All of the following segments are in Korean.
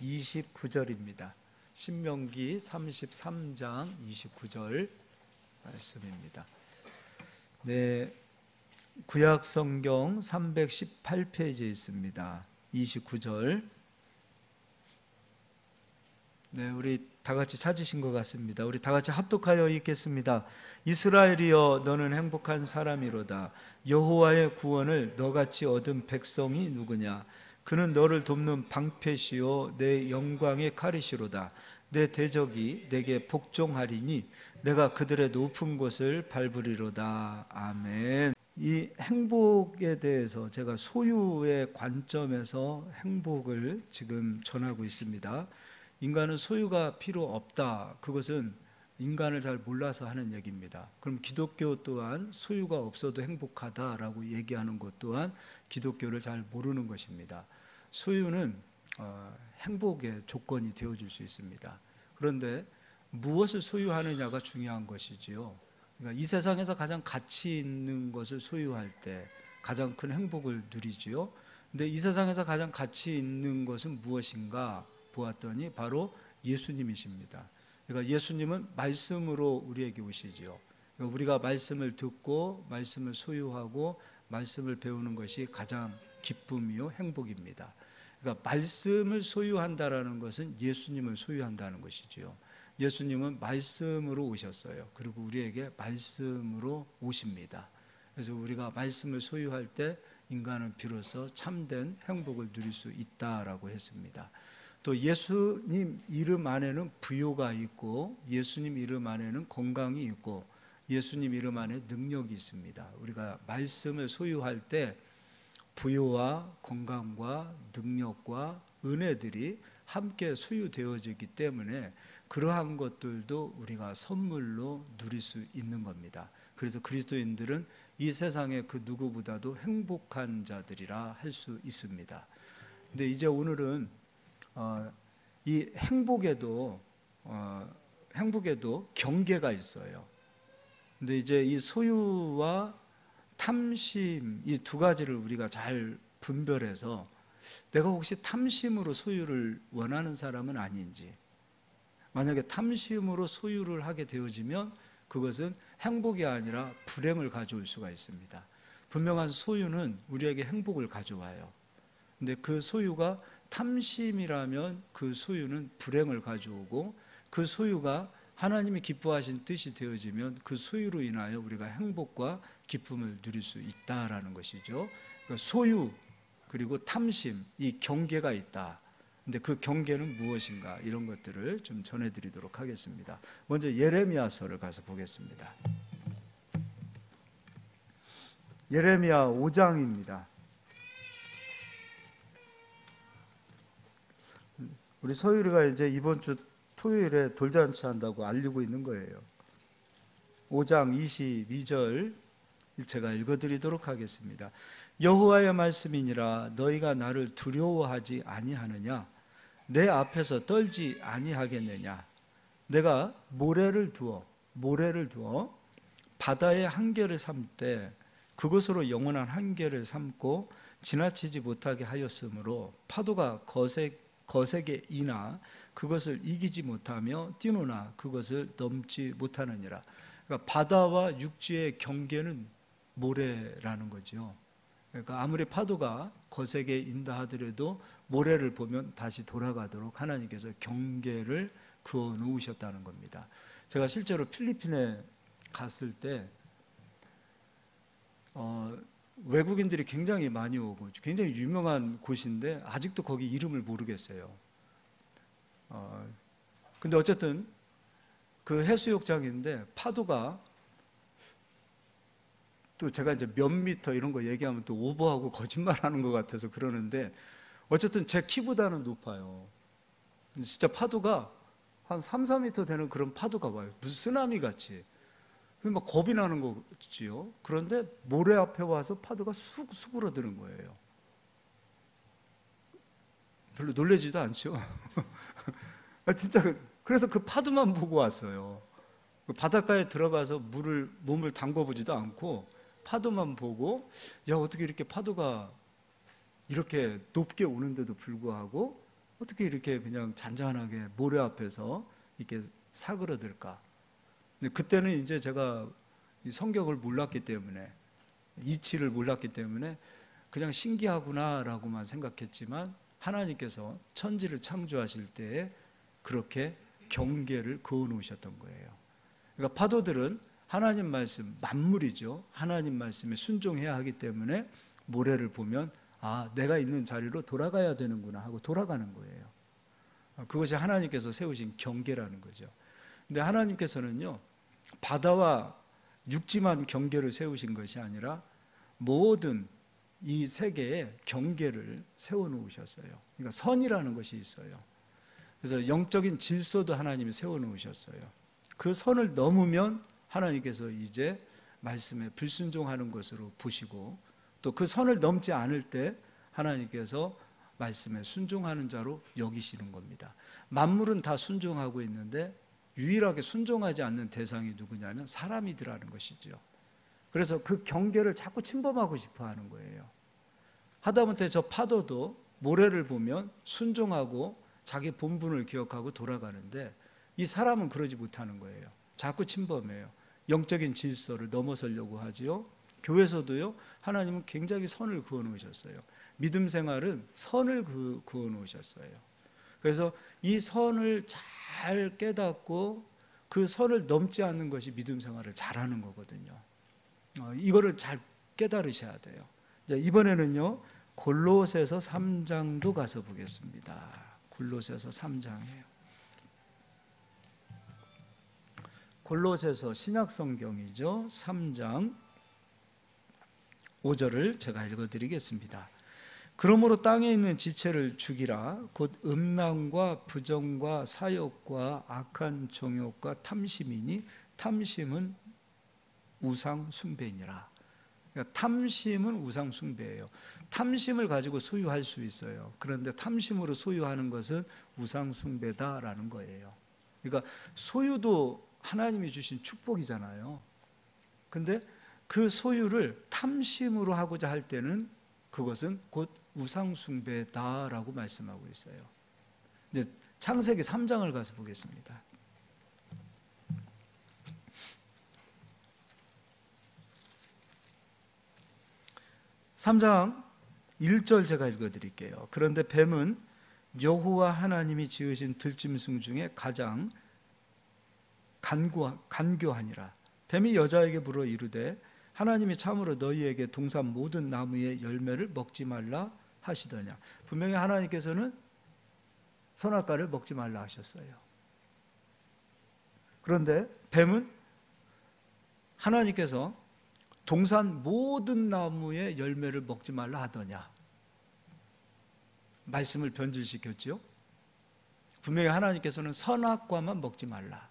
29절입니다. 신명기 33장 29절 말씀입니다. 네, 구약 성경 318페이지에 있습니다. 29절. 네, 우리 다 같이 찾으신 것 같습니다. 우리 다 같이 합독하여 읽겠습니다. 이스라엘이여, 너는 행복한 사람이로다. 여호와의 구원을 너같이 얻은 백성이 누구냐? 그는 너를 돕는 방패시요 내 영광의 칼이시로다. 내 대적이 내게 복종하리니 내가 그들의 높은 곳을 밟으리로다. 아멘. 이 행복에 대해서 제가 소유의 관점에서 행복을 지금 전하고 있습니다. 인간은 소유가 필요 없다. 그것은 인간을 잘 몰라서 하는 얘기입니다. 그럼 기독교 또한 소유가 없어도 행복하다라고 얘기하는 것 또한 기독교를 잘 모르는 것입니다. 소유는 행복의 조건이 되어줄 수 있습니다. 그런데 무엇을 소유하느냐가 중요한 것이지요. 그러니까 이 세상에서 가장 가치 있는 것을 소유할 때 가장 큰 행복을 누리지요. 근데 이 세상에서 가장 가치 있는 것은 무엇인가 보았더니 바로 예수님이십니다. 그러니까 예수님은 말씀으로 우리에게 오시지요. 그러니까 우리가 말씀을 듣고 말씀을 소유하고 말씀을 배우는 것이 가장 기쁨이요 행복입니다. 그러니까 말씀을 소유한다라는 것은 예수님을 소유한다는 것이지요. 예수님은 말씀으로 오셨어요. 그리고 우리에게 말씀으로 오십니다. 그래서 우리가 말씀을 소유할 때 인간은 비로소 참된 행복을 누릴 수 있다라고 했습니다. 또 예수님 이름 안에는 부요가 있고 예수님 이름 안에는 건강이 있고 예수님 이름 안에 능력이 있습니다. 우리가 말씀을 소유할 때 부요와 건강과 능력과 은혜들이 함께 소유되어지기 때문에 그러한 것들도 우리가 선물로 누릴 수 있는 겁니다. 그래서 그리스도인들은 이 세상의 그 누구보다도 행복한 자들이라 할 수 있습니다. 근데 이제 오늘은 이 행복에도 경계가 있어요. 근데 이제 이 소유와 탐심 이 두 가지를 우리가 잘 분별해서 내가 혹시 탐심으로 소유를 원하는 사람은 아닌지, 만약에 탐심으로 소유를 하게 되어지면 그것은 행복이 아니라 불행을 가져올 수가 있습니다. 분명한 소유는 우리에게 행복을 가져와요. 근데 그 소유가 탐심이라면 그 소유는 불행을 가져오고, 그 소유가 하나님이 기뻐하신 뜻이 되어지면 그 소유로 인하여 우리가 행복과 기쁨을 누릴 수 있다라는 것이죠. 그러니까 소유 그리고 탐심, 이 경계가 있다. 근데 그 경계는 무엇인가, 이런 것들을 좀 전해드리도록 하겠습니다. 먼저 예레미야서를 가서 보겠습니다. 예레미야 5장입니다. 우리 서유리가 이제 이번 주 토요일에 돌잔치 한다고 알리고 있는 거예요. 5장 22절 제가 읽어드리도록 하겠습니다. 여호와의 말씀이니라. 너희가 나를 두려워하지 아니하느냐? 내 앞에서 떨지 아니하겠느냐? 내가 모래를 두어 바다의 한계를 삼되 그것으로 영원한 한계를 삼고 지나치지 못하게 하였으므로 파도가 거세게 이나 그것을 이기지 못하며 뛰노나 그것을 넘지 못하느니라. 그러니까 바다와 육지의 경계는 모래라는 거죠. 그러니까 아무리 파도가 거세게 인다 하더라도 모래를 보면 다시 돌아가도록 하나님께서 경계를 그어 놓으셨다는 겁니다. 제가 실제로 필리핀에 갔을 때 외국인들이 굉장히 많이 오고 굉장히 유명한 곳인데 아직도 거기 이름을 모르겠어요. 근데 어쨌든 그 해수욕장인데 파도가 또 제가 이제 몇 미터 이런 거 얘기하면 또 오버하고 거짓말하는 것 같아서 그러는데 어쨌든 제 키보다는 높아요. 진짜 파도가 한 3, 4미터 되는 그런 파도가 와요. 무슨 쓰나미 같이. 막 겁이 나는 거지요. 그런데 모래 앞에 와서 파도가 쑥 수그러드는 거예요. 별로 놀라지도 않죠. 진짜 그래서 그 파도만 보고 왔어요. 바닷가에 들어가서 몸을 담궈보지도 않고 파도만 보고, 야, 어떻게 이렇게 파도가 이렇게 높게 오는데도 불구하고 어떻게 이렇게 그냥 잔잔하게 모래 앞에서 이렇게 사그러들까? 근데 그때는 이제 제가 이 성격을 몰랐기 때문에, 이치를 몰랐기 때문에 그냥 신기하구나라고만 생각했지만, 하나님께서 천지를 창조하실 때에 그렇게 경계를 그어 놓으셨던 거예요. 그러니까 파도들은 하나님 말씀, 만물이죠. 하나님 말씀에 순종해야 하기 때문에 모래를 보면 아, 내가 있는 자리로 돌아가야 되는구나 하고 돌아가는 거예요. 그것이 하나님께서 세우신 경계라는 거죠. 근데 하나님께서는요, 바다와 육지만 경계를 세우신 것이 아니라 모든 이 세계에 경계를 세워놓으셨어요. 그러니까 선이라는 것이 있어요. 그래서 영적인 질서도 하나님이 세워놓으셨어요. 그 선을 넘으면 하나님께서 이제 말씀에 불순종하는 것으로 보시고, 또 그 선을 넘지 않을 때 하나님께서 말씀에 순종하는 자로 여기시는 겁니다. 만물은 다 순종하고 있는데 유일하게 순종하지 않는 대상이 누구냐면 사람이더라는 것이죠. 그래서 그 경계를 자꾸 침범하고 싶어 하는 거예요. 하다못해 저 파도도 모래를 보면 순종하고 자기 본분을 기억하고 돌아가는데, 이 사람은 그러지 못하는 거예요. 자꾸 침범해요. 영적인 질서를 넘어서려고 하지요. 교회에서도요, 하나님은 굉장히 선을 그어 놓으셨어요. 믿음 생활은 선을 그어 놓으셨어요. 그래서 이 선을 잘 깨닫고 그 선을 넘지 않는 것이 믿음 생활을 잘하는 거거든요. 이거를 잘 깨달으셔야 돼요. 이번에는요, 골로새서 3장도 가서 보겠습니다. 골로새서 3장이에요. 골로새서 신약성경이죠. 3장 5절을 제가 읽어드리겠습니다. 그러므로 땅에 있는 지체를 죽이라. 곧 음란과 부정과 사욕과 악한 정욕과 탐심이니 탐심은 우상 숭배니라. 그러니까 탐심은 우상 숭배예요. 탐심을 가지고 소유할 수 있어요. 그런데 탐심으로 소유하는 것은 우상 숭배다라는 거예요. 그러니까 소유도 하나님이 주신 축복이잖아요. 근데 그 소유를 탐심으로 하고자 할 때는 그것은 곧 우상 숭배다라고 말씀하고 있어요. 근데 창세기 3장을 가서 보겠습니다. 3장 1절 제가 읽어드릴게요. 그런데 뱀은 여호와 하나님이 지으신 들짐승 중에 가장 간교하니라. 뱀이 여자에게 물어 이르되 하나님이 참으로 너희에게 동산 모든 나무의 열매를 먹지 말라 하시더냐. 분명히 하나님께서는 선악과를 먹지 말라 하셨어요. 그런데 뱀은 하나님께서 동산 모든 나무의 열매를 먹지 말라 하더냐. 말씀을 변질시켰죠. 분명히 하나님께서는 선악과만 먹지 말라,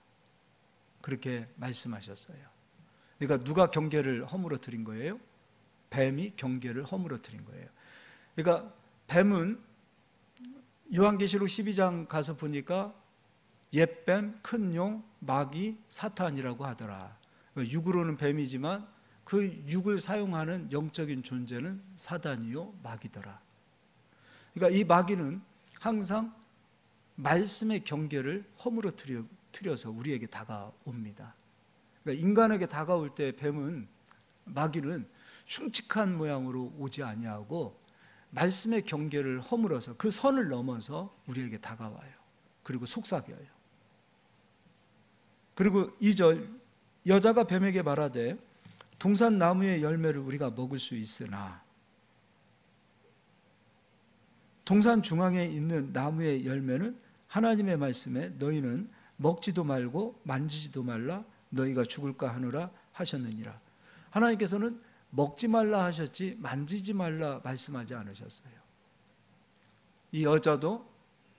그렇게 말씀하셨어요. 그러니까 누가 경계를 허물어뜨린 거예요? 뱀이 경계를 허물어뜨린 거예요. 그러니까 뱀은 요한계시록 12장 가서 보니까 옛뱀, 큰용, 마귀, 사탄이라고 하더라. 육으로는 뱀이지만 그 육을 사용하는 영적인 존재는 사단이요 마귀더라. 그러니까 이 마귀는 항상 말씀의 경계를 허물어뜨려서 우리에게 다가옵니다. 그러니까 인간에게 다가올 때 뱀은, 마귀는 흉측한 모양으로 오지 아니하고 말씀의 경계를 허물어서 그 선을 넘어서 우리에게 다가와요. 그리고 속삭여요. 그리고 2절, 여자가 뱀에게 말하되 동산 나무의 열매를 우리가 먹을 수 있으나 동산 중앙에 있는 나무의 열매는 하나님의 말씀에 너희는 먹지도 말고 만지지도 말라 너희가 죽을까 하노라 하셨느니라. 하나님께서는 먹지 말라 하셨지 만지지 말라 말씀하지 않으셨어요. 이 여자도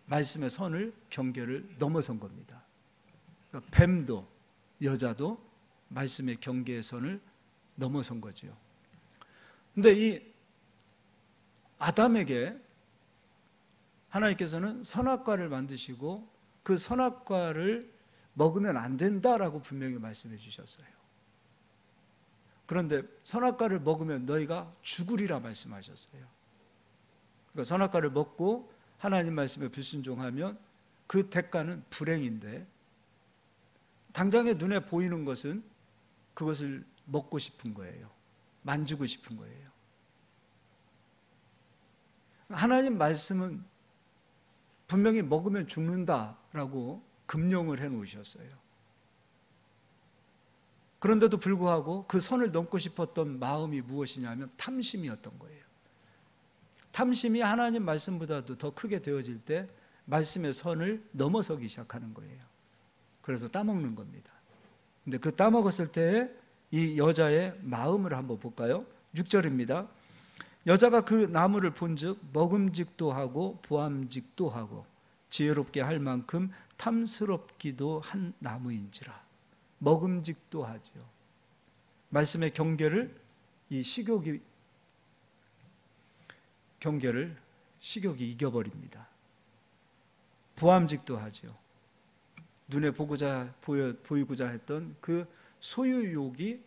말씀의 선을, 경계를 넘어선 겁니다. 그러니까 뱀도 여자도 말씀의 경계의 선을 넘어선 거죠. 근데 이 아담에게 하나님께서는 선악과를 만드시고 그 선악과를 먹으면 안 된다라고 분명히 말씀해 주셨어요. 그런데 선악과를 먹으면 너희가 죽으리라 말씀하셨어요. 그러니까 선악과를 먹고 하나님 말씀에 불순종하면 그 대가는 불행인데, 당장에 눈에 보이는 것은 그것을 먹고 싶은 거예요. 만지고 싶은 거예요. 하나님 말씀은 분명히 먹으면 죽는다라고 금령을 해 놓으셨어요. 그런데도 불구하고 그 선을 넘고 싶었던 마음이 무엇이냐면 탐심이었던 거예요. 탐심이 하나님 말씀보다도 더 크게 되어질 때 말씀의 선을 넘어서기 시작하는 거예요. 그래서 따먹는 겁니다. 근데 그 따먹었을 때에 이 여자의 마음을 한번 볼까요? 6절입니다. 여자가 그 나무를 본즉 먹음직도 하고 보암직도 하고 지혜롭게 할 만큼 탐스럽기도 한 나무인지라. 먹음직도 하죠. 말씀의 경계를 식욕이 이겨버립니다. 보암직도 하죠. 눈에 보이고자 했던 그 소유욕이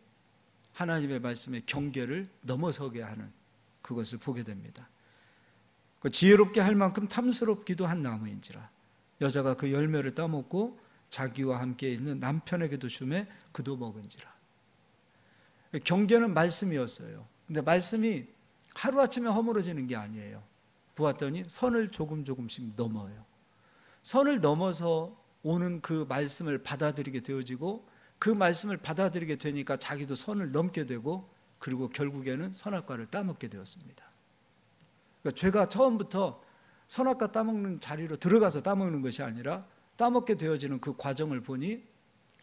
하나님의 말씀의 경계를 넘어서게 하는 그것을 보게 됩니다. 지혜롭게 할 만큼 탐스럽기도 한 나무인지라. 여자가 그 열매를 따먹고 자기와 함께 있는 남편에게도 주매 그도 먹은지라. 경계는 말씀이었어요. 근데 말씀이 하루아침에 허물어지는 게 아니에요. 보았더니 선을 조금씩 넘어요. 선을 넘어서 오는 그 말씀을 받아들이게 되어지고, 그 말씀을 받아들이게 되니까 자기도 선을 넘게 되고, 그리고 결국에는 선악과를 따먹게 되었습니다. 그러니까 죄가 처음부터 선악과 따먹는 자리로 들어가서 따먹는 것이 아니라 따먹게 되어지는 그 과정을 보니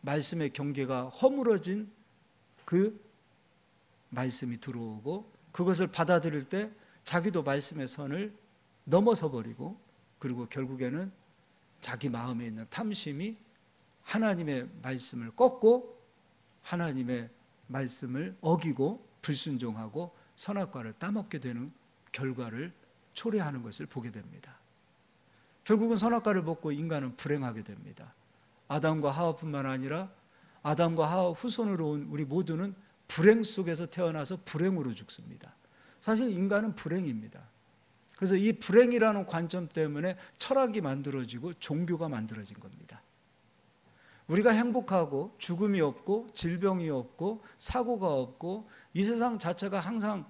말씀의 경계가 허물어진 그 말씀이 들어오고, 그것을 받아들일 때 자기도 말씀의 선을 넘어서 버리고, 그리고 결국에는 자기 마음에 있는 탐심이 하나님의 말씀을 꺾고 하나님의 말씀을 어기고 불순종하고 선악과를 따먹게 되는 결과를 초래하는 것을 보게 됩니다. 결국은 선악과를 먹고 인간은 불행하게 됩니다. 아담과 하와뿐만 아니라 아담과 하와 후손으로 온 우리 모두는 불행 속에서 태어나서 불행으로 죽습니다. 사실 인간은 불행입니다. 그래서 이 불행이라는 관점 때문에 철학이 만들어지고 종교가 만들어진 겁니다. 우리가 행복하고 죽음이 없고 질병이 없고 사고가 없고 이 세상 자체가 항상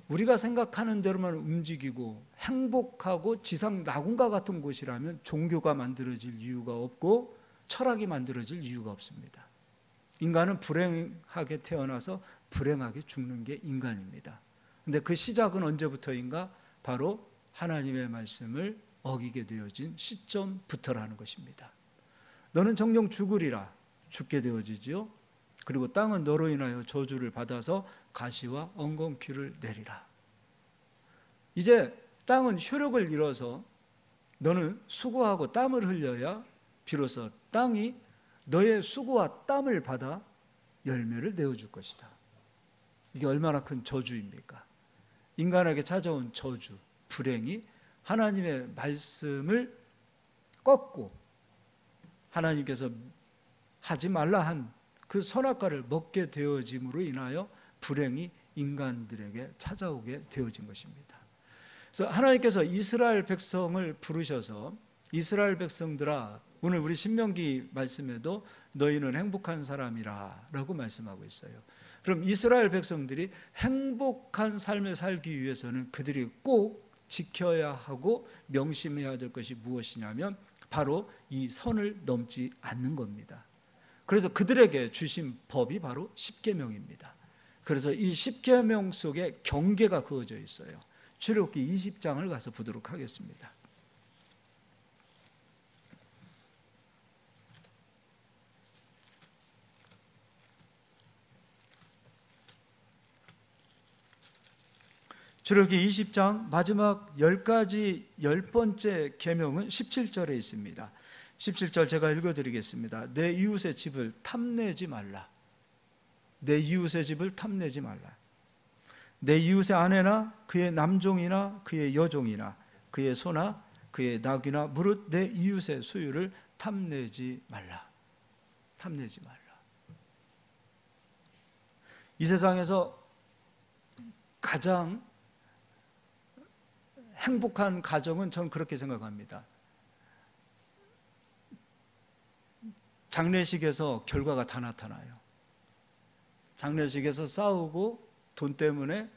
우리가 생각하는 대로만 움직이고 행복하고 지상 낙원과 같은 곳이라면 종교가 만들어질 이유가 없고 철학이 만들어질 이유가 없습니다. 인간은 불행하게 태어나서 불행하게 죽는 게 인간입니다. 그런데 그 시작은 언제부터인가? 바로 하나님의 말씀을 어기게 되어진 시점부터라는 것입니다. 너는 정녕 죽으리라. 죽게 되어지지요. 그리고 땅은 너로 인하여 저주를 받아서 가시와 엉겅퀴를 내리라. 이제 땅은 효력을 잃어서 너는 수고하고 땀을 흘려야 비로소 땅이 너의 수고와 땀을 받아 열매를 내어줄 것이다. 이게 얼마나 큰 저주입니까? 인간에게 찾아온 저주, 불행이 하나님의 말씀을 꺾고 하나님께서 하지 말라 한 그 선악과를 먹게 되어짐으로 인하여 불행이 인간들에게 찾아오게 되어진 것입니다. 그래서 하나님께서 이스라엘 백성을 부르셔서 이스라엘 백성들아, 오늘 우리 신명기 말씀에도 너희는 행복한 사람이라 라고 말씀하고 있어요. 그럼 이스라엘 백성들이 행복한 삶을 살기 위해서는 그들이 꼭 지켜야 하고 명심해야 될 것이 무엇이냐면 바로 이 선을 넘지 않는 겁니다. 그래서 그들에게 주신 법이 바로 십계명입니다. 그래서 이 십계명 속에 경계가 그어져 있어요. 출애굽기 20장을 가서 보도록 하겠습니다. 출애굽기 20장 마지막 10가지 10번째 계명은 17절에 있습니다. 17절 제가 읽어드리겠습니다. 내 이웃의 집을 탐내지 말라. 내 이웃의 집을 탐내지 말라. 내 이웃의 아내나 그의 남종이나 그의 여종이나 그의 소나 그의 낙이나 무릇 내 이웃의 소유를 탐내지 말라. 탐내지 말라. 이 세상에서 가장 행복한 가정은 전 그렇게 생각합니다. 장례식에서 결과가 다 나타나요. 장례식에서 싸우고 돈 때문에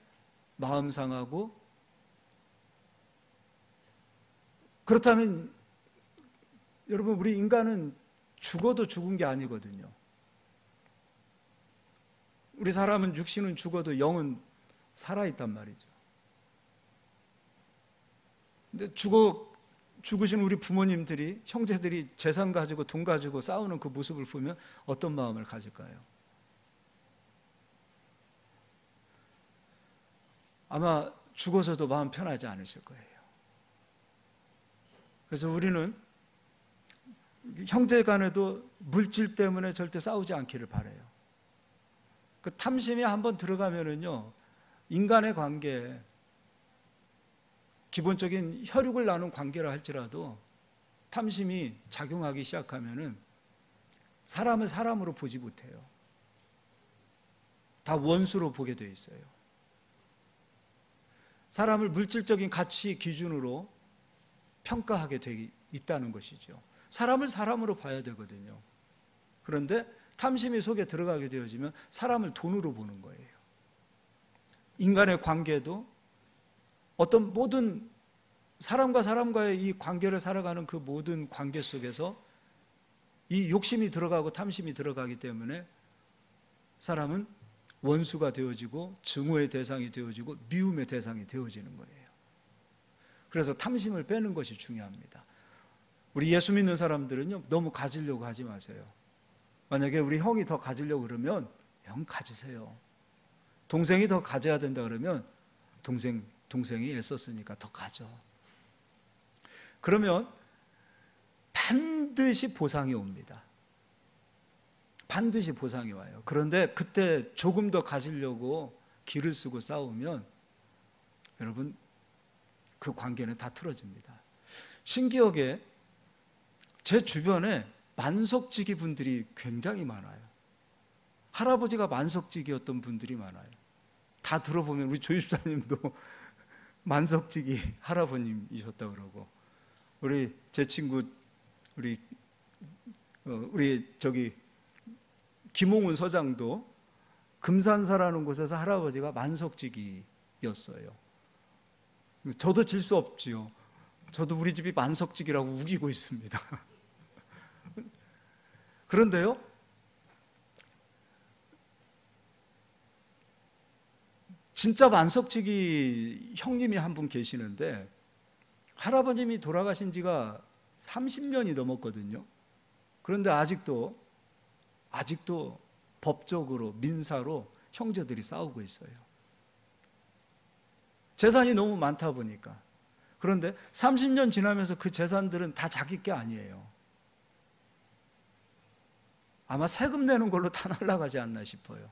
마음 상하고, 그렇다면 여러분, 우리 인간은 죽어도 죽은 게 아니거든요. 우리 사람은 육신은 죽어도 영은 살아있단 말이죠. 근데 죽으신 우리 부모님들이, 형제들이 재산 가지고 돈 가지고 싸우는 그 모습을 보면 어떤 마음을 가질까요? 아마 죽어서도 마음 편하지 않으실 거예요. 그래서 우리는 형제 간에도 물질 때문에 절대 싸우지 않기를 바라요. 그 탐심이 한번 들어가면은요, 인간의 관계, 기본적인 혈육을 나눈 관계라 할지라도 탐심이 작용하기 시작하면은 사람을 사람으로 보지 못해요. 다 원수로 보게 돼 있어요. 사람을 물질적인 가치 기준으로 평가하게 돼 있다는 것이죠. 사람을 사람으로 봐야 되거든요. 그런데 탐심이 속에 들어가게 되어지면 사람을 돈으로 보는 거예요. 인간의 관계도 어떤 모든 사람과 사람과의 이 관계를 살아가는 그 모든 관계 속에서 이 욕심이 들어가고 탐심이 들어가기 때문에 사람은 원수가 되어지고 증오의 대상이 되어지고 미움의 대상이 되어지는 거예요. 그래서 탐심을 빼는 것이 중요합니다. 우리 예수 믿는 사람들은요, 너무 가지려고 하지 마세요. 만약에 우리 형이 더 가지려고 그러면 형 가지세요. 동생이 더 가져야 된다 그러면 동생이 애썼으니까 더 가져. 그러면 반드시 보상이 옵니다. 반드시 보상이 와요. 그런데 그때 조금 더 가지려고 기를 쓰고 싸우면 여러분, 그 관계는 다 틀어집니다. 신기하게 제 주변에 만석지기 분들이 굉장히 많아요. 할아버지가 만석지기였던 분들이 많아요. 다 들어보면 우리 조집사님도 만석지기 할아버님이셨다 그러고, 우리 제 친구 우리 저기 김홍훈 서장도 금산사라는 곳에서 할아버지가 만석지기였어요. 저도 질 수 없지요. 저도 우리 집이 만석지기라고 우기고 있습니다. 그런데요, 진짜 만석지기 형님이 한 분 계시는데 할아버님이 돌아가신 지가 30년이 넘었거든요. 그런데 아직도 법적으로 민사로 형제들이 싸우고 있어요. 재산이 너무 많다 보니까. 그런데 30년 지나면서 그 재산들은 다 자기 게 아니에요. 아마 세금 내는 걸로 다 날아가지 않나 싶어요.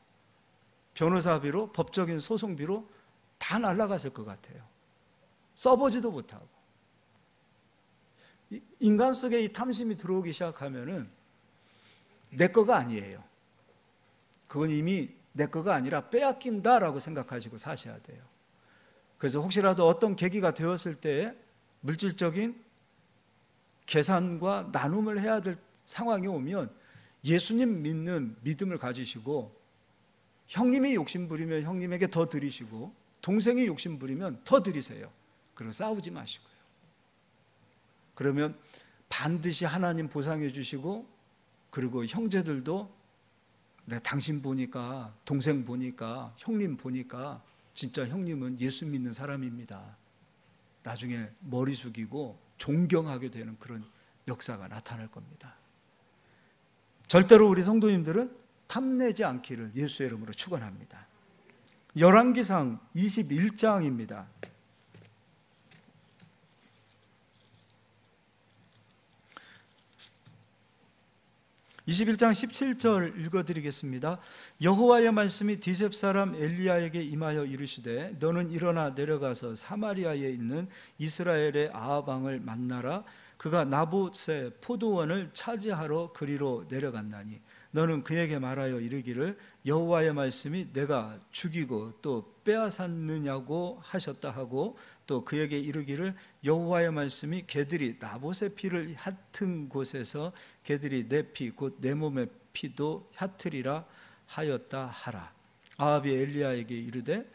변호사비로, 법적인 소송비로 다 날아갔을 것 같아요. 써보지도 못하고. 인간 속에 이 탐심이 들어오기 시작하면은 내 거가 아니에요. 그건 이미 내 거가 아니라 빼앗긴다라고 생각하시고 사셔야 돼요. 그래서 혹시라도 어떤 계기가 되었을 때 물질적인 계산과 나눔을 해야 될 상황이 오면 예수님 믿는 믿음을 가지시고, 형님이 욕심부리면 형님에게 더 드리시고, 동생이 욕심부리면 더 드리세요. 그리고 싸우지 마시고요. 그러면 반드시 하나님 보상해 주시고, 그리고 형제들도 당신 보니까, 동생 보니까, 형님 보니까 진짜 형님은 예수 믿는 사람입니다. 나중에 머리 숙이고 존경하게 되는 그런 역사가 나타날 겁니다. 절대로 우리 성도님들은 탐내지 않기를 예수의 이름으로 축원합니다. 열왕기상 21장입니다. 21장 17절 읽어드리겠습니다. 여호와의 말씀이 디셉 사람 엘리야에게 임하여 이르시되 너는 일어나 내려가서 사마리아에 있는 이스라엘의 아합 왕을 만나라. 그가 나봇의 포도원을 차지하러 그리로 내려갔나니 너는 그에게 말하여 이르기를 여호와의 말씀이 내가 죽이고 또 빼앗았느냐고 하셨다 하고 또 그에게 이르기를 여호와의 말씀이 개들이 나봇의 피를 핥은 곳에서 개들이 내 피 곧 내 몸의 피도 핥으리라 하였다 하라. 아합이 엘리야에게 이르되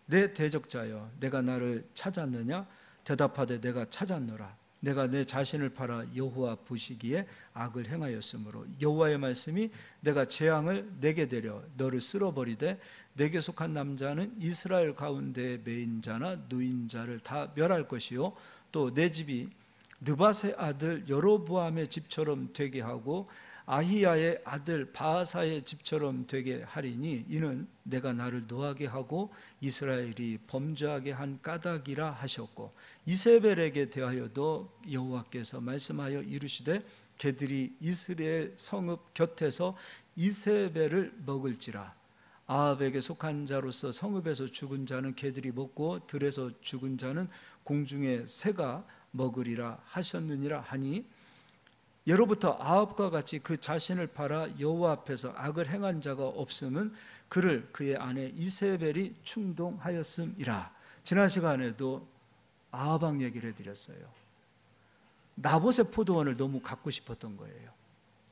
내 대적자여 내가 나를 찾았느냐? 대답하되 내가 찾았노라. 내가 내 자신을 팔아 여호와 보시기에 악을 행하였으므로 여호와의 말씀이 내가 재앙을 내게 대려 너를 쓸어버리되 내게 속한 남자는 이스라엘 가운데 매인 자나 누인 자를 다 멸할 것이요 또 내 집이 느밧의 아들 여로보암의 집처럼 되게 하고 아히야의 아들 바하사의 집처럼 되게 하리니 이는 내가 나를 노하게 하고 이스라엘이 범죄하게 한 까닭이라 하셨고 이세벨에게 대하여도 여호와께서 말씀하여 이르시되 개들이 이스라엘 성읍 곁에서 이세벨을 먹을지라. 아합에게 속한 자로서 성읍에서 죽은 자는 개들이 먹고 들에서 죽은 자는 공중의 새가 먹으리라 하셨느니라 하니 예로부터 아합과 같이 그 자신을 팔아 여호와 앞에서 악을 행한 자가 없음은 그를 그의 아내 이세벨이 충동하였음이라. 지난 시간에도 아합 얘기를 해드렸어요. 나봇의 포도원을 너무 갖고 싶었던 거예요.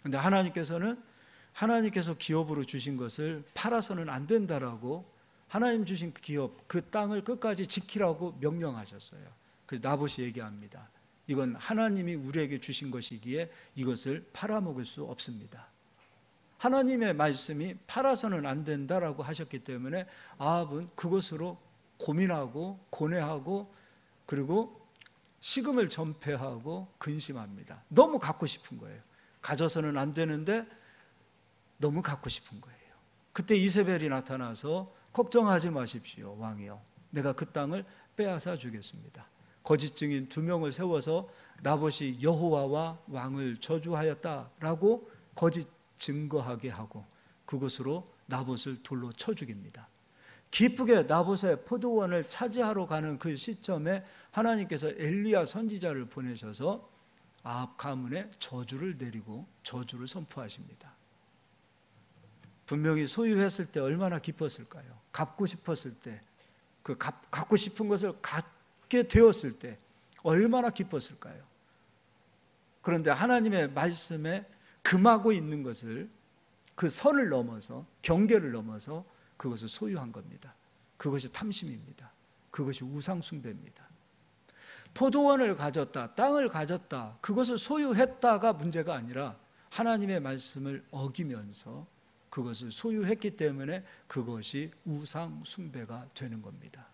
그런데 하나님께서 기업으로 주신 것을 팔아서는 안 된다라고 하나님 주신 기업, 그 땅을 끝까지 지키라고 명령하셨어요. 그래서 나봇이 얘기합니다. 이건 하나님이 우리에게 주신 것이기에 이것을 팔아먹을 수 없습니다. 하나님의 말씀이 팔아서는 안 된다라고 하셨기 때문에 아합은 그것으로 고민하고 고뇌하고 그리고 식음을 전폐하고 근심합니다. 너무 갖고 싶은 거예요. 가져서는 안 되는데 너무 갖고 싶은 거예요. 그때 이세벨이 나타나서 걱정하지 마십시오 왕이요, 내가 그 땅을 빼앗아 주겠습니다. 거짓 증인 2명을 세워서 나봇이 여호와와 왕을 저주하였다라고 거짓 증거하게 하고 그것으로 나봇을 돌로 쳐 죽입니다. 기쁘게 나봇의 포도원을 차지하러 가는 그 시점에 하나님께서 엘리야 선지자를 보내셔서 아합 가문에 저주를 내리고 저주를 선포하십니다. 분명히 소유했을 때 얼마나 기뻤을까요? 갖고 싶었을 때, 그 갖고 싶은 것을 갖게 되었을 때 얼마나 기뻤을까요? 그런데 하나님의 말씀에 금하고 있는 것을, 그 선을 넘어서, 경계를 넘어서 그것을 소유한 겁니다. 그것이 탐심입니다. 그것이 우상숭배입니다. 포도원을 가졌다, 땅을 가졌다, 그것을 소유했다가 문제가 아니라 하나님의 말씀을 어기면서 그것을 소유했기 때문에 그것이 우상숭배가 되는 겁니다.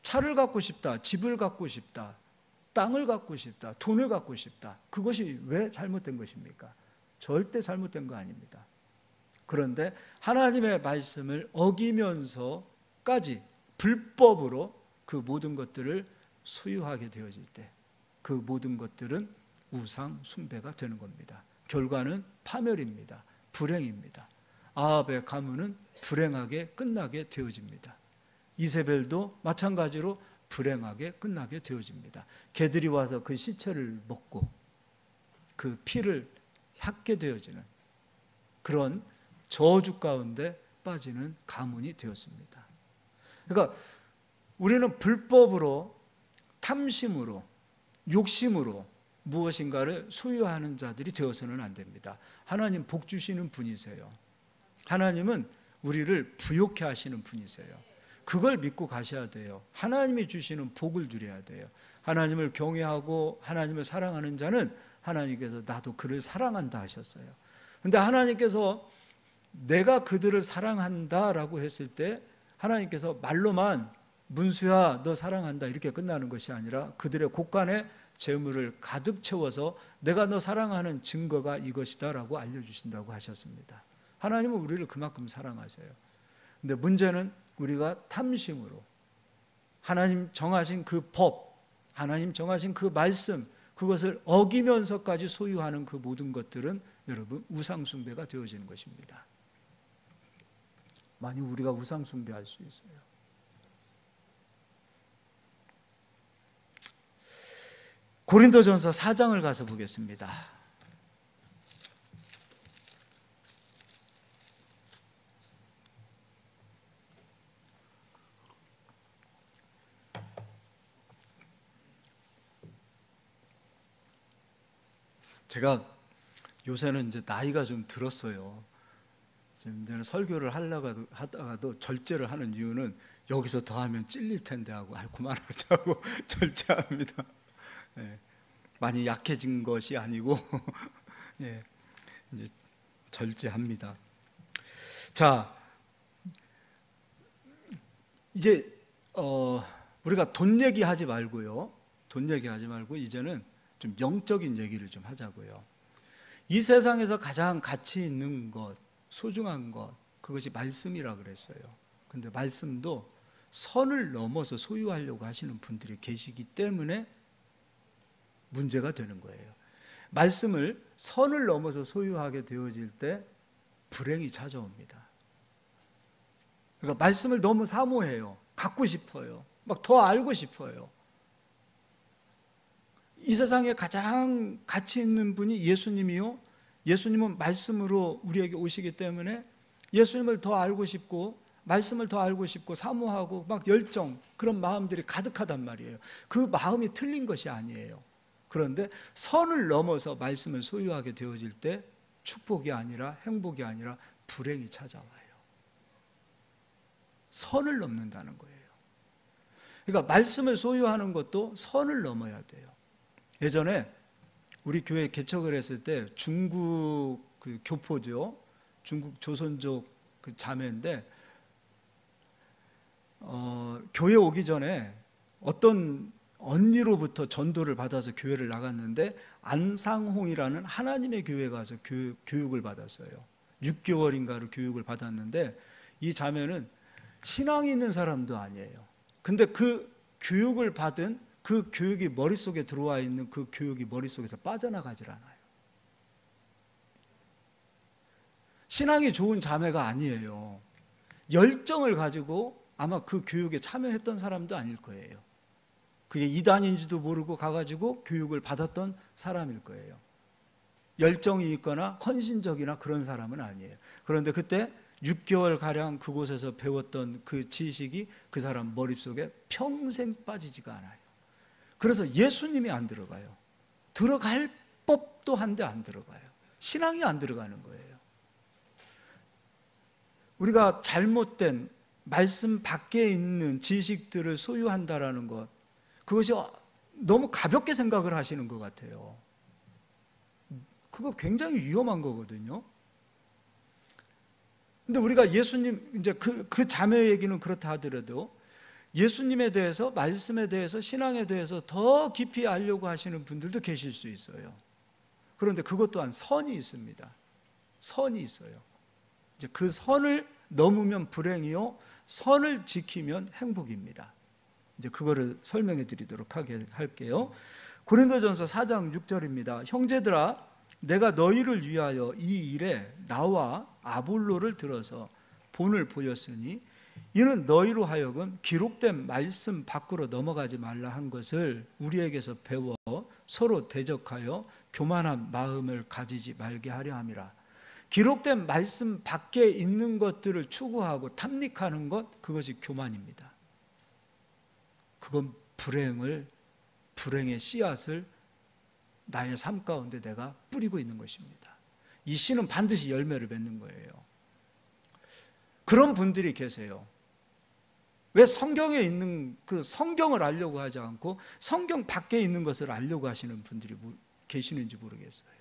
차를 갖고 싶다, 집을 갖고 싶다, 땅을 갖고 싶다, 돈을 갖고 싶다, 그것이 왜 잘못된 것입니까? 절대 잘못된 거 아닙니다. 그런데 하나님의 말씀을 어기면서까지 불법으로 그 모든 것들을 소유하게 되어질 때 그 모든 것들은 우상 숭배가 되는 겁니다. 결과는 파멸입니다. 불행입니다. 아합의 가문은 불행하게 끝나게 되어집니다. 이세벨도 마찬가지로 불행하게 끝나게 되어집니다. 개들이 와서 그 시체를 먹고 그 피를 핥게 되어지는 그런 저주 가운데 빠지는 가문이 되었습니다. 그러니까 우리는 불법으로, 탐심으로, 욕심으로 무엇인가를 소유하는 자들이 되어서는 안 됩니다. 하나님 복 주시는 분이세요. 하나님은 우리를 부욕해 하시는 분이세요. 그걸 믿고 가셔야 돼요. 하나님이 주시는 복을 누려야 돼요. 하나님을 경외하고 하나님을 사랑하는 자는 하나님께서 나도 그를 사랑한다 하셨어요. 그런데 하나님께서 내가 그들을 사랑한다라고 했을 때 하나님께서 말로만 문수야 너 사랑한다 이렇게 끝나는 것이 아니라 그들의 곳간에 재물을 가득 채워서 내가 너 사랑하는 증거가 이것이다 라고 알려주신다고 하셨습니다. 하나님은 우리를 그만큼 사랑하세요. 근데 문제는 우리가 탐심으로 하나님 정하신 그 법, 하나님 정하신 그 말씀, 그것을 어기면서까지 소유하는 그 모든 것들은 여러분 우상숭배가 되어지는 것입니다. 만약 우리가 우상숭배할 수 있어요. 고린도전서 4장을 가서 보겠습니다. 제가 요새는 이제 나이가 좀 들었어요. 지금 설교를 하다가도 절제를 하는 이유는 여기서 더 하면 찔릴 텐데 하고 그만하자고 절제합니다. 예, 많이 약해진 것이 아니고 예, 이제 절제합니다. 자, 이제 우리가 돈 얘기하지 말고요. 돈 얘기하지 말고 이제는 좀 영적인 얘기를 좀 하자고요. 이 세상에서 가장 가치 있는 것, 소중한 것, 그것이 말씀이라 그랬어요. 근데 말씀도 선을 넘어서 소유하려고 하시는 분들이 계시기 때문에 문제가 되는 거예요. 말씀을 선을 넘어서 소유하게 되어질 때 불행이 찾아옵니다. 그러니까 말씀을 너무 사모해요. 갖고 싶어요. 막 더 알고 싶어요. 이 세상에 가장 가치 있는 분이 예수님이요. 예수님은 말씀으로 우리에게 오시기 때문에 예수님을 더 알고 싶고 말씀을 더 알고 싶고 사모하고 막 열정, 그런 마음들이 가득하단 말이에요. 그 마음이 틀린 것이 아니에요. 그런데 선을 넘어서 말씀을 소유하게 되어질 때 축복이 아니라 행복이 아니라 불행이 찾아와요. 선을 넘는다는 거예요. 그러니까 말씀을 소유하는 것도 선을 넘어야 돼요. 예전에 우리 교회 개척을 했을 때 중국 그 교포죠. 중국 조선족 그 자매인데 교회 오기 전에 어떤 언니로부터 전도를 받아서 교회를 나갔는데 안상홍이라는 하나님의 교회에 가서 교육을 받았어요. 6개월인가를 교육을 받았는데 이 자매는 신앙이 있는 사람도 아니에요. 근데 그 교육을 받은 그 교육이 머릿속에 들어와 있는 그 교육이 머릿속에서 빠져나가질 않아요. 신앙이 좋은 자매가 아니에요. 열정을 가지고 아마 그 교육에 참여했던 사람도 아닐 거예요. 그게 이단인지도 모르고 가가지고 교육을 받았던 사람일 거예요. 열정이 있거나 헌신적이나 그런 사람은 아니에요. 그런데 그때 6개월가량 그곳에서 배웠던 그 지식이 그 사람 머릿속에 평생 빠지지가 않아요. 그래서 예수님이 안 들어가요. 들어갈 법도 한데 안 들어가요. 신앙이 안 들어가는 거예요. 우리가 잘못된 말씀 밖에 있는 지식들을 소유한다라는 것, 그것이 너무 가볍게 생각을 하시는 것 같아요. 그거 굉장히 위험한 거거든요. 근데 우리가 예수님, 이제 그 자매 얘기는 그렇다 하더라도 예수님에 대해서, 말씀에 대해서, 신앙에 대해서 더 깊이 알려고 하시는 분들도 계실 수 있어요. 그런데 그것 또한 선이 있습니다. 선이 있어요. 이제 그 선을 넘으면 불행이요, 선을 지키면 행복입니다. 이제 그거를 설명해 드리도록 할게요. 고린도전서 4장 6절입니다. 형제들아, 내가 너희를 위하여 이 일에 나와 아볼로를 들어서 본을 보였으니 이는 너희로 하여금 기록된 말씀 밖으로 넘어가지 말라 한 것을 우리에게서 배워 서로 대적하여 교만한 마음을 가지지 말게 하려 함이라. 기록된 말씀 밖에 있는 것들을 추구하고 탐닉하는 것, 그것이 교만입니다. 그건 불행의 씨앗을 나의 삶 가운데 내가 뿌리고 있는 것입니다. 이 씨는 반드시 열매를 맺는 거예요. 그런 분들이 계세요. 왜 성경에 있는 그 성경을 알려고 하지 않고 성경 밖에 있는 것을 알려고 하시는 분들이 계시는지 모르겠어요.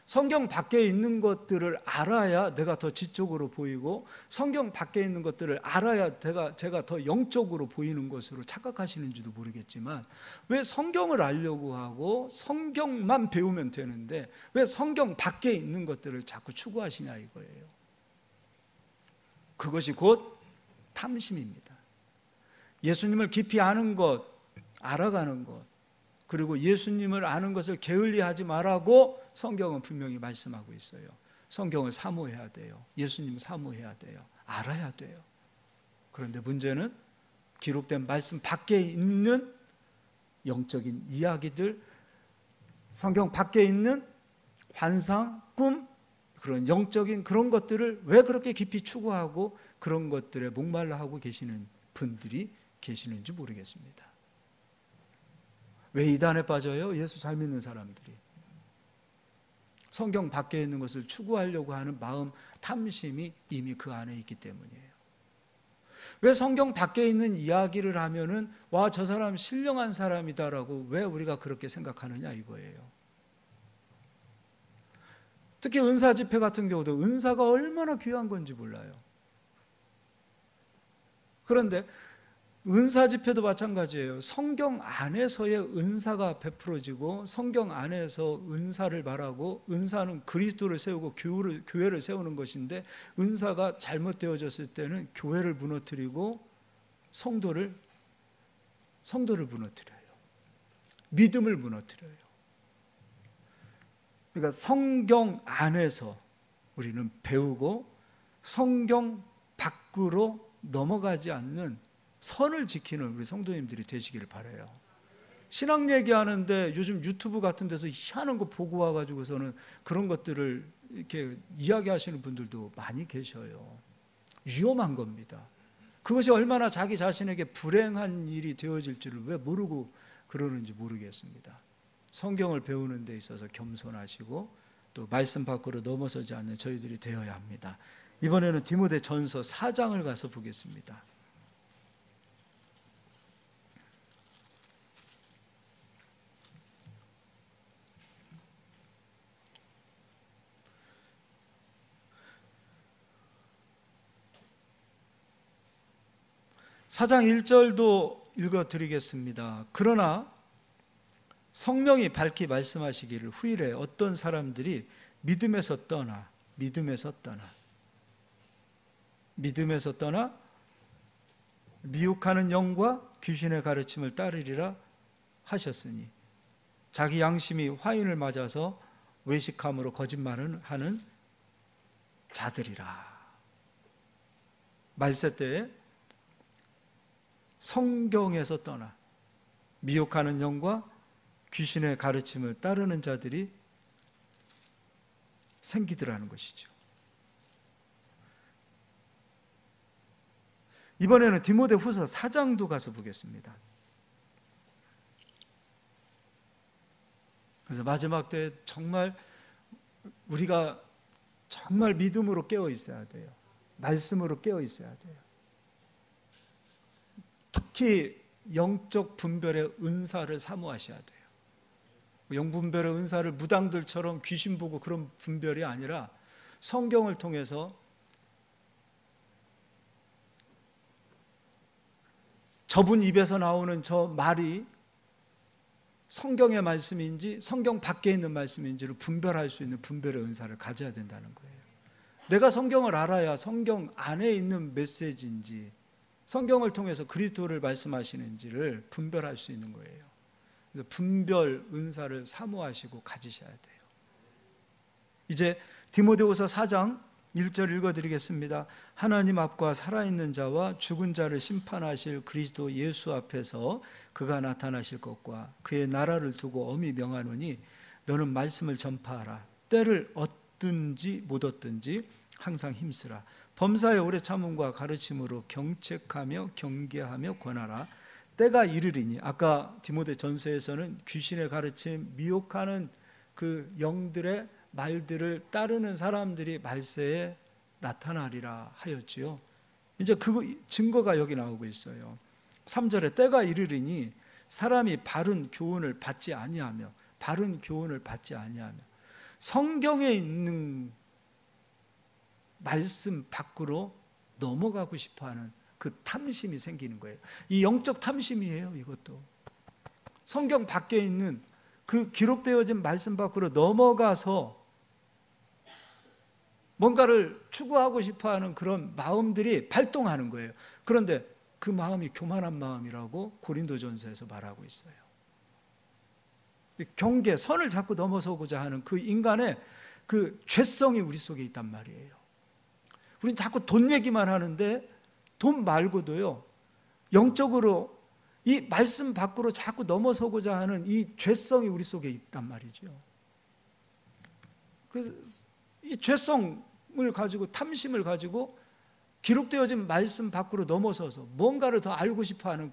성경 밖에 있는 것들을 알아야 내가 더 지적으로 보이고 성경 밖에 있는 것들을 알아야 제가 더 영적으로 보이는 것으로 착각하시는지도 모르겠지만 왜 성경을 알려고 하고 성경만 배우면 되는데 왜 성경 밖에 있는 것들을 자꾸 추구하시냐 이거예요. 그것이 곧 탐심입니다. 예수님을 깊이 아는 것, 알아가는 것, 그리고 예수님을 아는 것을 게을리하지 말라고 성경은 분명히 말씀하고 있어요. 성경을 사모해야 돼요. 예수님을 사모해야 돼요. 알아야 돼요. 그런데 문제는 기록된 말씀 밖에 있는 영적인 이야기들, 성경 밖에 있는 환상, 꿈, 그런 영적인 그런 것들을 왜 그렇게 깊이 추구하고 그런 것들에 목말라 하고 계시는 분들이 계시는지 모르겠습니다. 왜 이단에 빠져요? 예수 잘 믿는 사람들이 성경 밖에 있는 것을 추구하려고 하는 마음, 탐심이 이미 그 안에 있기 때문이에요. 왜 성경 밖에 있는 이야기를 하면은 와, 저 사람 신령한 사람이다라고 왜 우리가 그렇게 생각하느냐 이거예요. 특히 은사 집회 같은 경우도 은사가 얼마나 귀한 건지 몰라요. 그런데 은사 집회도 마찬가지예요. 성경 안에서의 은사가 베풀어지고 성경 안에서 은사를 말하고, 은사는 그리스도를 세우고 교회를 세우는 것인데, 은사가 잘못되어졌을 때는 교회를 무너뜨리고 성도를 무너뜨려요. 믿음을 무너뜨려요. 그러니까 성경 안에서 우리는 배우고 성경 밖으로 넘어가지 않는 선을 지키는 우리 성도님들이 되시기를 바라요. 신앙 얘기하는데 요즘 유튜브 같은 데서 희한한 거 보고 와가지고서는 그런 것들을 이렇게 이야기하시는 분들도 많이 계셔요. 위험한 겁니다. 그것이 얼마나 자기 자신에게 불행한 일이 되어질지를 왜 모르고 그러는지 모르겠습니다. 성경을 배우는 데 있어서 겸손하시고 또 말씀 밖으로 넘어서지 않는 저희들이 되어야 합니다. 이번에는 디모데전서 4장을 가서 보겠습니다. 사장 1절도 읽어드리겠습니다. 그러나 성령이 밝히 말씀하시기를 후일에 어떤 사람들이 믿음에서 떠나 미혹하는 영과 귀신의 가르침을 따르리라 하셨으니 자기 양심이 화인을 맞아서 외식함으로 거짓말을 하는 자들이라. 말세 때에 성경에서 떠나 미혹하는 영과 귀신의 가르침을 따르는 자들이 생기더라는 것이죠. 이번에는 디모데후서 4장도 가서 보겠습니다. 그래서 마지막 때 정말 우리가 정말 믿음으로 깨어 있어야 돼요. 말씀으로 깨어 있어야 돼요. 특히 영적 분별의 은사를 사모하셔야 돼요. 영분별의 은사를 무당들처럼 귀신 보고 그런 분별이 아니라 성경을 통해서 저분 입에서 나오는 저 말이 성경의 말씀인지 성경 밖에 있는 말씀인지를 분별할 수 있는 분별의 은사를 가져야 된다는 거예요. 내가 성경을 알아야 성경 안에 있는 메시지인지 성경을 통해서 그리스도를 말씀하시는지를 분별할 수 있는 거예요. 그래서 분별 은사를 사모하시고 가지셔야 돼요. 이제 디모데후서 4장 1절 읽어드리겠습니다. 하나님 앞과 살아있는 자와 죽은 자를 심판하실 그리스도 예수 앞에서 그가 나타나실 것과 그의 나라를 두고 엄히 명하노니 너는 말씀을 전파하라. 때를 얻든지 못 얻든지 항상 힘쓰라. 범사에 오래 참음과 가르침으로 경책하며 경계하며 권하라. 때가 이르리니, 아까 디모데 전서에서는 귀신의 가르침, 미혹하는 그 영들의 말들을 따르는 사람들이 말세에 나타나리라 하였지요. 이제 그 증거가 여기 나오고 있어요. 3절에 때가 이르리니 사람이 바른 교훈을 받지 아니하며 성경에 있는 말씀 밖으로 넘어가고 싶어하는 그 탐심이 생기는 거예요. 이 영적 탐심이에요. 이것도 성경 밖에 있는 그 기록되어진 말씀 밖으로 넘어가서 뭔가를 추구하고 싶어하는 그런 마음들이 발동하는 거예요. 그런데 그 마음이 교만한 마음이라고 고린도전서에서 말하고 있어요. 경계, 선을 자꾸 넘어서고자 하는 그 인간의 그 죄성이 우리 속에 있단 말이에요. 우린 자꾸 돈 얘기만 하는데 돈 말고도요, 영적으로 이 말씀 밖으로 자꾸 넘어서고자 하는 이 죄성이 우리 속에 있단 말이죠. 이 죄성을 가지고, 탐심을 가지고 기록되어진 말씀 밖으로 넘어서서 뭔가를 더 알고 싶어하는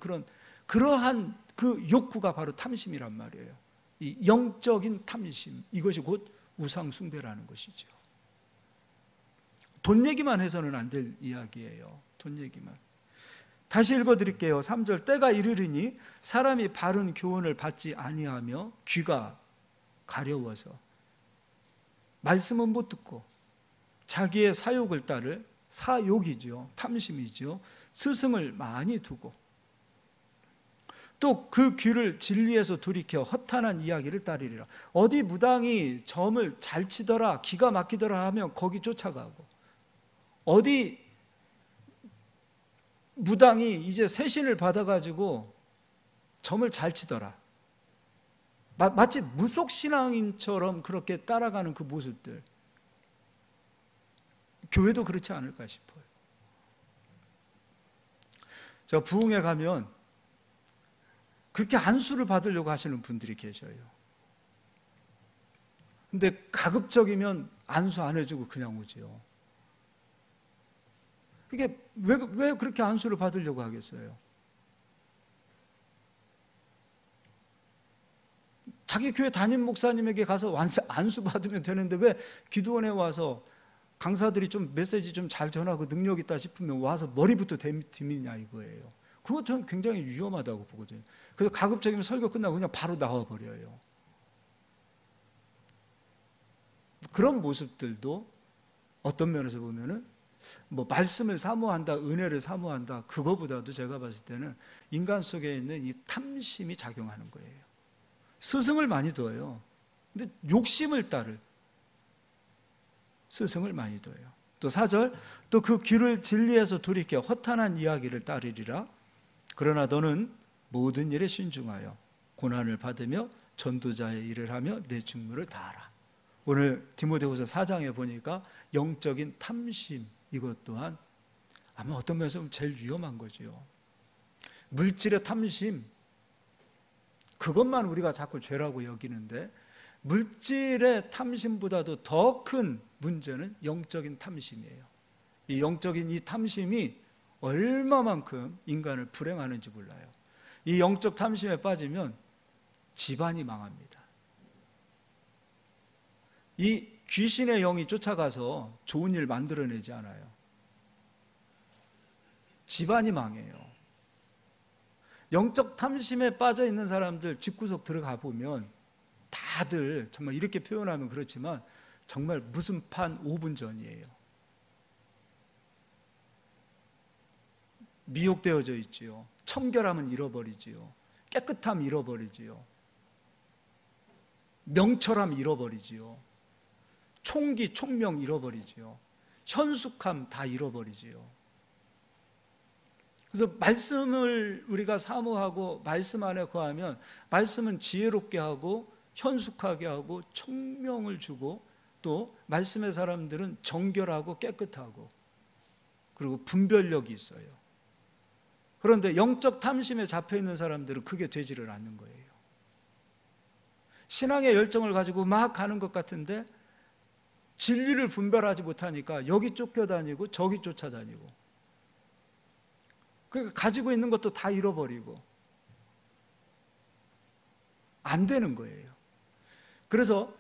그러한 그 욕구가 바로 탐심이란 말이에요. 이 영적인 탐심, 이것이 곧 우상 숭배라는 것이죠. 돈 얘기만 해서는 안 될 이야기예요. 돈 얘기만. 다시 읽어드릴게요. 3절, 때가 이르리니 사람이 바른 교훈을 받지 아니하며 귀가 가려워서 말씀은 못 듣고 자기의 사욕을 따를, 사욕이죠, 탐심이죠, 스승을 많이 두고 또 그 귀를 진리에서 돌이켜 허탄한 이야기를 따르리라. 어디 무당이 점을 잘 치더라, 기가 막히더라 하면 거기 쫓아가고, 어디 무당이 이제 세신을 받아가지고 점을 잘 치더라, 마치 무속신앙인처럼 그렇게 따라가는 그 모습들, 교회도 그렇지 않을까 싶어요. 저 부흥회 가면 그렇게 안수를 받으려고 하시는 분들이 계셔요. 근데 가급적이면 안수 안 해주고 그냥 오지요. 이게 왜 그렇게 안수를 받으려고 하겠어요? 자기 교회 담임 목사님에게 가서 안수 받으면 되는데 왜 기도원에 와서 강사들이 좀 메시지 좀 잘 전하고 능력 있다 싶으면 와서 머리부터 디미냐 이거예요. 그거 저는 굉장히 위험하다고 보거든요. 그래서 가급적이면 설교 끝나고 그냥 바로 나와버려요. 그런 모습들도 어떤 면에서 보면은 뭐 말씀을 사모한다, 은혜를 사모한다, 그거보다도 제가 봤을 때는 인간 속에 있는 이 탐심이 작용하는 거예요. 스승을 많이 둬요. 근데 욕심을 따를 스승을 많이 둬요. 또 4절, 또 그 귀를 진리에서 돌이켜 허탄한 이야기를 따르리라. 그러나 너는 모든 일에 신중하여 고난을 받으며 전도자의 일을 하며 내 직무를 다하라. 오늘 디모데후서 4장에 보니까 영적인 탐심, 이것 또한 아마 어떤 면에서 보면 제일 위험한 거죠. 물질의 탐심, 그것만 우리가 자꾸 죄라고 여기는데 물질의 탐심보다도 더 큰 문제는 영적인 탐심이에요. 이 영적인 이 탐심이 얼마만큼 인간을 불행하는지 몰라요. 이 영적 탐심에 빠지면 집안이 망합니다. 이 귀신의 영이 쫓아가서 좋은 일 만들어내지 않아요. 집안이 망해요. 영적 탐심에 빠져 있는 사람들 집구석 들어가 보면 다들 정말 이렇게 표현하면 그렇지만 정말 무슨 판 5분 전이에요. 미혹되어져 있지요. 청결함은 잃어버리지요. 깨끗함 잃어버리지요. 명철함 잃어버리지요. 총기, 총명 잃어버리지요. 현숙함 다 잃어버리지요. 그래서 말씀을 우리가 사모하고 말씀 안에 거하면 말씀은 지혜롭게 하고 현숙하게 하고 총명을 주고 또 말씀의 사람들은 정결하고 깨끗하고 그리고 분별력이 있어요. 그런데 영적 탐심에 잡혀있는 사람들은 그게 되지를 않는 거예요. 신앙의 열정을 가지고 막 가는 것 같은데 진리를 분별하지 못하니까 여기 쫓겨다니고 저기 쫓아다니고, 그러니까 가지고 있는 것도 다 잃어버리고 안 되는 거예요. 그래서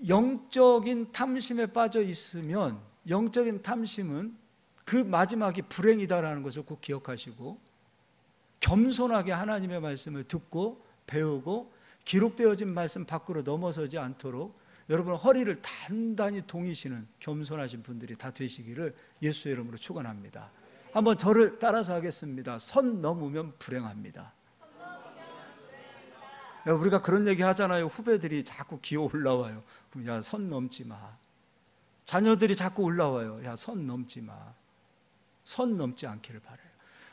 영적인 탐심에 빠져 있으면 영적인 탐심은 그 마지막이 불행이다라는 것을 꼭 기억하시고 겸손하게 하나님의 말씀을 듣고 배우고 기록되어진 말씀 밖으로 넘어서지 않도록 여러분 허리를 단단히 동이시는 겸손하신 분들이 다 되시기를 예수의 이름으로 축원합니다. 한번 저를 따라서 하겠습니다. 선 넘으면 불행합니다. 우리가 그런 얘기 하잖아요. 후배들이 자꾸 기어 올라와요. 그럼 야, 선 넘지 마. 자녀들이 자꾸 올라와요. 야, 선 넘지 마. 선 넘지 않기를 바라요.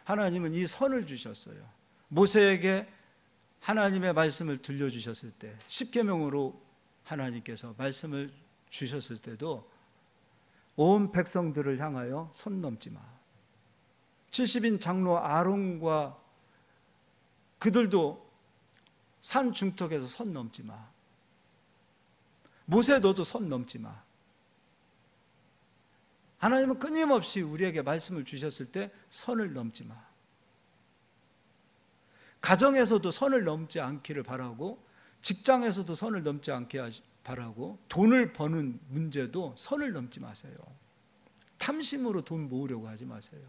하나님은 이 선을 주셨어요. 모세에게 하나님의 말씀을 들려주셨을 때, 십계명으로 하나님께서 말씀을 주셨을 때도 온 백성들을 향하여 선 넘지 마. 70인 장로 아론과 그들도 산 중턱에서 선 넘지 마. 모세 너도 선 넘지 마. 하나님은 끊임없이 우리에게 말씀을 주셨을 때 선을 넘지 마. 가정에서도 선을 넘지 않기를 바라고, 직장에서도 선을 넘지 않게 바라고, 돈을 버는 문제도 선을 넘지 마세요. 탐심으로 돈 모으려고 하지 마세요.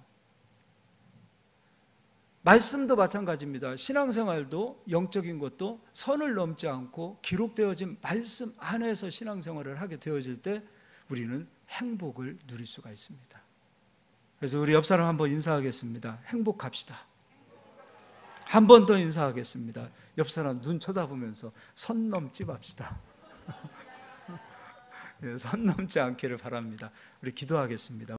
말씀도 마찬가지입니다. 신앙생활도 영적인 것도 선을 넘지 않고 기록되어진 말씀 안에서 신앙생활을 하게 되어질 때 우리는 행복을 누릴 수가 있습니다. 그래서 우리 옆 사람 한번 인사하겠습니다. 행복합시다. 한 번 더 인사하겠습니다. 옆 사람 눈 쳐다보면서 선 넘지 맙시다. 선 넘지 않기를 바랍니다. 우리 기도하겠습니다.